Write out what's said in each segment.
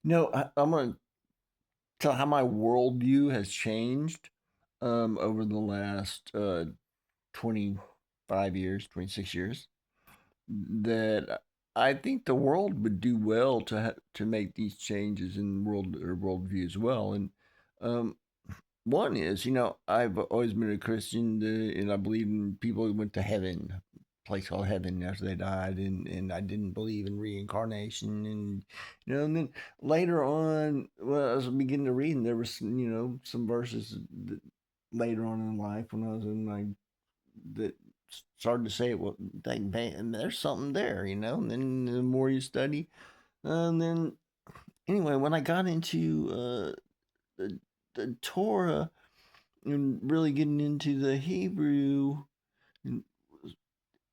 I'm going to tell how my worldview has changed over the last 25 years, 26 years. That I think the world would do well to make these changes in worldview as well. And um, one is, I've always been a Christian, and I believe in people who went to heaven, a place called heaven after they died, and I didn't believe in reincarnation, and then later on, well, as I was beginning to read, and there was, some verses that later on in life when I was in my that started to say, well, dang, man, there's something there, and then the more you study, and then anyway, when I got into the Torah and really getting into the Hebrew, and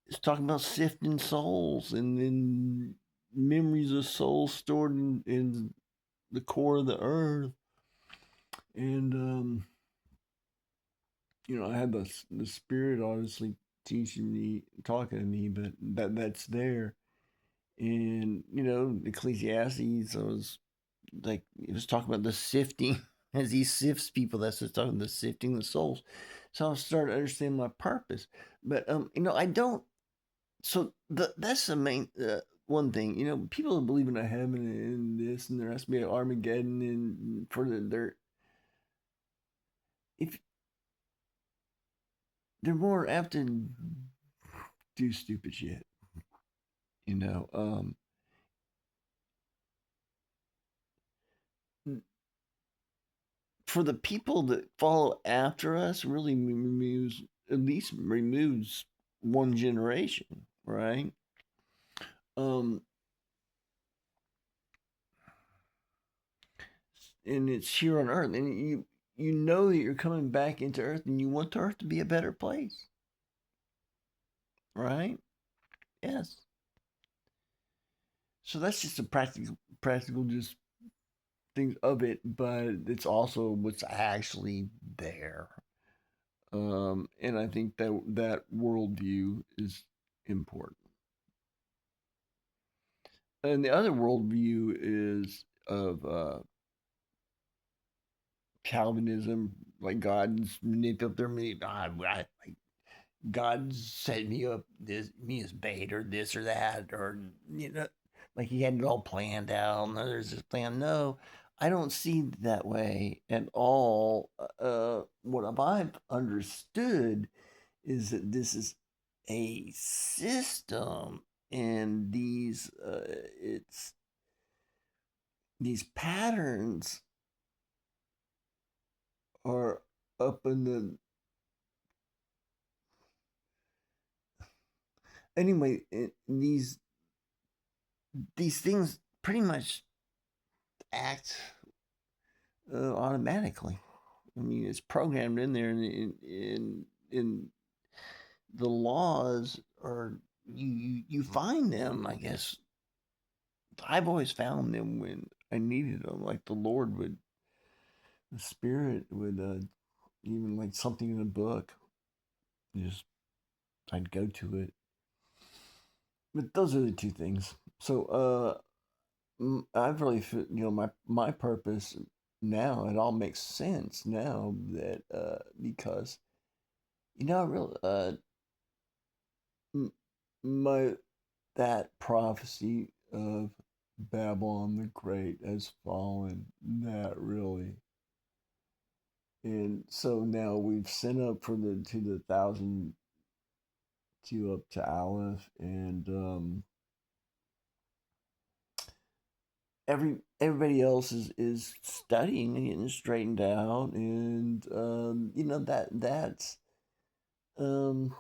it's talking about sifting souls and then memories of souls stored in the core of the earth. And, I had the Spirit obviously teaching me, talking to me, but that's there. And, Ecclesiastes was like, it was talking about the sifting as he sifts people. That's what's talking the sifting the souls. So I started to understand my purpose. But I don't. So that's the main one thing. People believe in a heaven and this, and there has to be an Armageddon and for their if they're more apt to do stupid shit. You know, um, for the people that follow after us, really removes at least removes one generation, right? Um, and it's here on Earth, and you know that you're coming back into Earth, and you want the Earth to be a better place, right? Yes. So that's just a practical just things of it, but it's also what's actually there. And I think that worldview is important. And the other worldview is of Calvinism, like God's manipulated their me. God set me up me as bait or this or that or like he had it all planned out and there's this plan. No, I don't see it that way at all. What I've understood is that this is a system and it's these patterns are up in the anyway these things pretty much act automatically. I mean, it's programmed in there, and in the laws are you find them. I guess I've always found them when I needed them. Like the Lord would, the Spirit would, even like something in a book. Just I'd go to it. But those are the two things. So, I've really, my purpose now. It all makes sense now that because I really my that prophecy of Babylon the Great has fallen. That really, and so now we've sent up for the to the thousand to up to Aleph, and everybody else is studying and getting straightened out, and that's um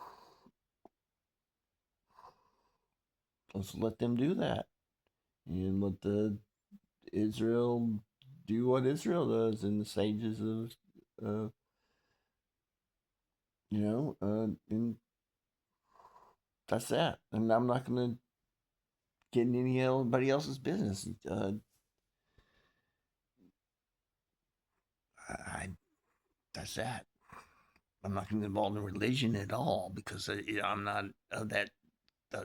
let's let them do that and let the Israel do what Israel does in the stages of and that's that. And I'm not going to get in anybody else's business. I that's that. I'm not going to get involved in religion at all because I'm not of that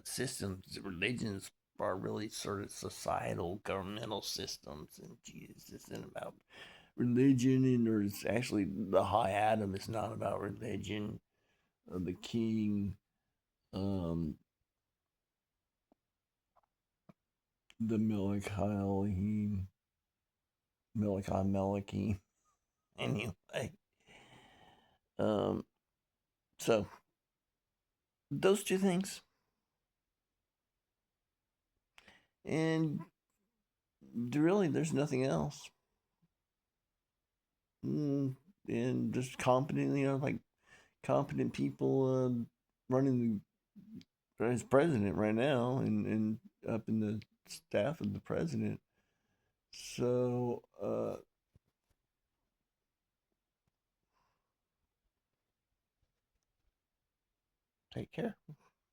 system. Religions our really sort of societal governmental systems, and Jesus isn't about religion, and there's actually the high Adam is not about religion. The king, um, the Melech Elohim, Melech Melechim. Anyway, um, so those two things, and really, there's nothing else. And just competent, like competent people running as president right now, and up in the staff of the president. So take care.